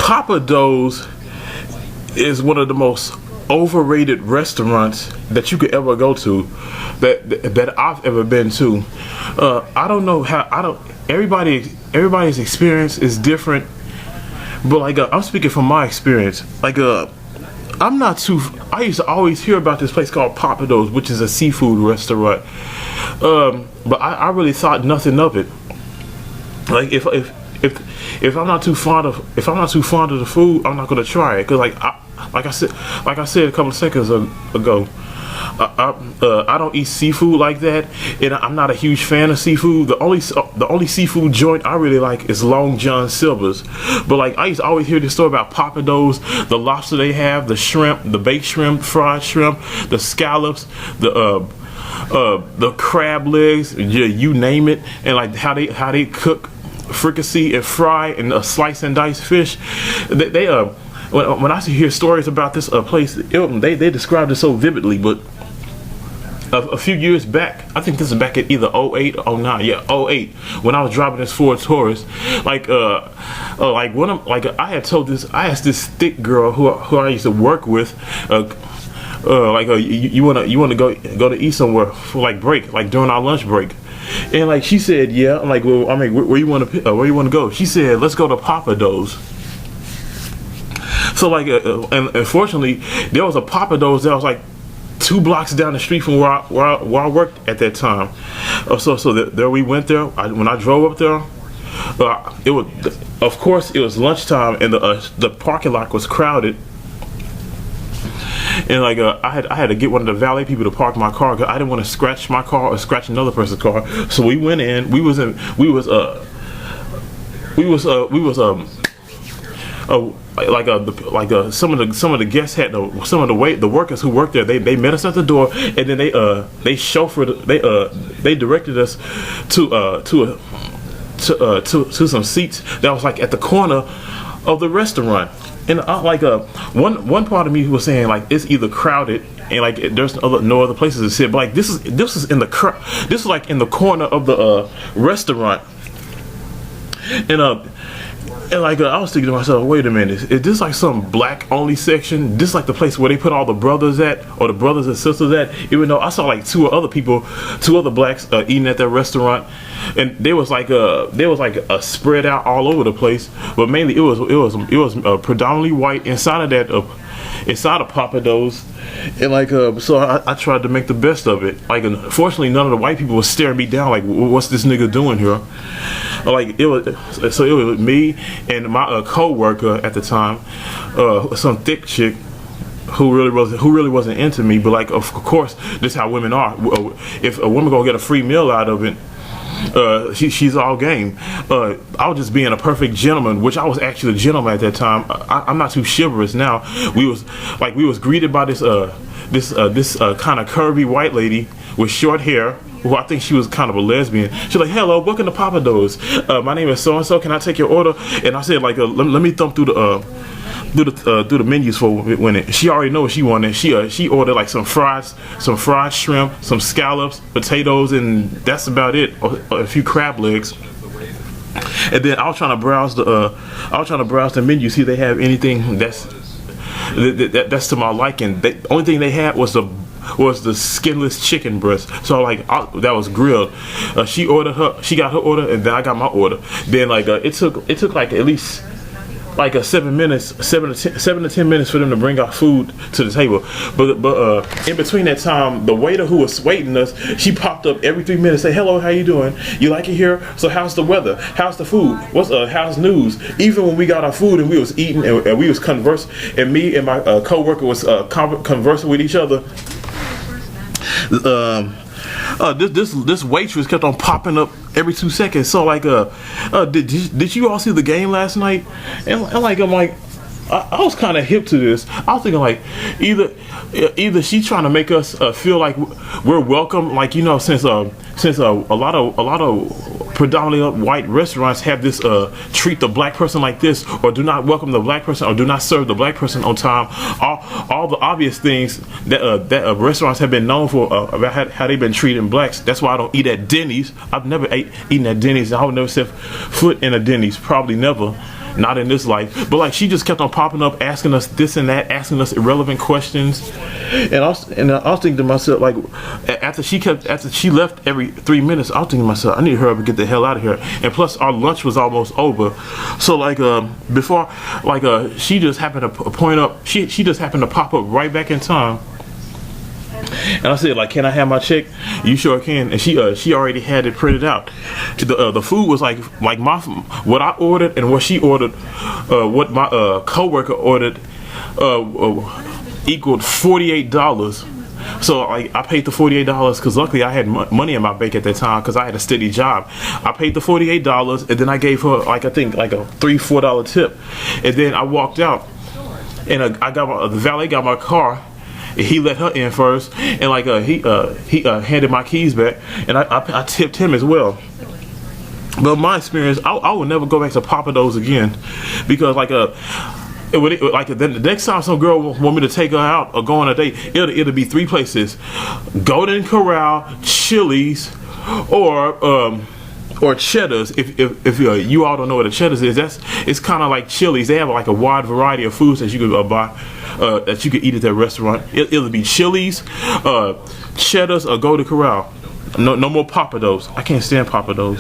Pappadeaux is one of the most overrated restaurants that you could ever go to, that I've ever been to. I don't know how. Everybody's experience is different, but like I'm speaking from my experience. Like I'm not too. I used to always hear about this place called Pappadeaux, which is a seafood restaurant. But I really thought nothing of it. Like if I'm not too fond of the food, I'm not gonna try it. Cause like I said a couple of seconds ago, I don't eat seafood like that, and I'm not a huge fan of seafood. The only seafood joint I really like is Long John Silver's. But like I used to always hear this story about Pappadeaux, the lobster they have, the shrimp, the baked shrimp, fried shrimp, the scallops, the crab legs, you name it, and like how they cook fricassee and fry and slice and dice fish. When I hear stories about this place, they described it so vividly. But a few years back, I think this is back at either 08 or 09, yeah, 08, when I was driving this Ford Taurus, I asked this thick girl who I used to work with, you wanna go to eat somewhere for like break, like during our lunch break. And like she said, yeah. I'm like, well, I mean, where you want to go? She said, let's go to Pappadeaux. So like, and unfortunately, there was a Pappadeaux that was like 2 blocks down the street from where I worked at that time. There we went there. When I drove up there, of course it was lunchtime, and the parking lot was crowded. And like I had to get one of the valet people to park my car because I didn't want to scratch my car or scratch another person's car. So we went in. Some of the guests had some of the workers who worked there. They met us at the door, and then they directed us to some seats that was like at the corner of the restaurant. And one part of me was saying like it's either crowded and like there's no other places to sit, but like this is like in the corner of the restaurant, and like I was thinking to myself, wait a minute, is this like some black only section? This like the place where they put all the brothers at, or the brothers and sisters at? Even though I saw like two other blacks eating at that restaurant, and there was like a spread out all over the place, but mainly it was predominantly white inside of Pappadeaux. And like so I tried to make the best of it. Like unfortunately none of the white people was staring me down like, what's this nigga doing here? Like it was me and my co-worker at the time, some thick chick who really wasn't into me, but like of course this is how women are. If a woman gonna get a free meal out of it, she's all game. I was just being a perfect gentleman, which I was actually a gentleman at that time. I'm not too chivalrous now. We was greeted by this kind of curvy white lady with short hair, who I think she was kind of a lesbian. She's like, hello, welcome to Pappadeaux. My name is so and so. Can I take your order? And I said like, let me thumb through the menus for when she already know what she wanted. She ordered like some fried shrimp, some scallops, potatoes, and that's about it. A few crab legs. And then I was trying to browse the menu, see if they have anything that's to my liking. The only thing they had was the skinless chicken breast. So like that was grilled. She got her order, and then I got my order. Then like it took like at least like 7 to 10 minutes for them to bring our food to the table. But in between that time, the waiter who was waiting us, she popped up every 3 minutes, say, hello, how you doing? You like it here? So how's the weather? How's the food? How's news? Even when we got our food and we was eating and we was conversing, and me and my co-worker was conversing with each other, this waitress kept on popping up every 2 seconds. So like, did you all see the game last night? And like I'm like, I was kind of hip to this. I was thinking like, either she's trying to make us feel like we're welcome, like since a lot of predominantly white restaurants have this treat the black person like this, or do not welcome the black person, or do not serve the black person on time. All the obvious things that restaurants have been known for about how they've been treating blacks. That's why I don't eat at Denny's. I've never eaten at Denny's. I would never set foot in a Denny's. Probably never. not in this life. But like she just kept on popping up, asking us this and that, asking us irrelevant questions. And I was thinking to myself, like after she left every 3 minutes, I was thinking to myself, I need to hurry up and get the hell out of here. And plus our lunch was almost over. So like before, like she just happened to point up, she just happened to pop up right back in time. And I said, like, can I have my check? You sure can. And she already had it printed out. The food was like what I ordered and what she ordered, what my coworker ordered, equaled $48. So like I paid the $48 because luckily I had money in my bank at that time because I had a steady job. I paid the $48 and then I gave her like I think like a $3-4 tip, and then I walked out and the valet got my car. He let her in first, and like he handed my keys back, and I tipped him as well. But my experience, I would never go back to Pappadeaux again, because like then the next time some girl want me to take her out or go on a date, it'll be 3 places: Golden Corral, Chili's, or Cheddar's. If you all don't know what a Cheddar's is, it's kind of like Chili's. They have like a wide variety of foods that you could buy, that you could eat at their restaurant. It'll be Chili's, Cheddar's, or Golden Corral. No more Pappadeaux. I can't stand Pappadeaux.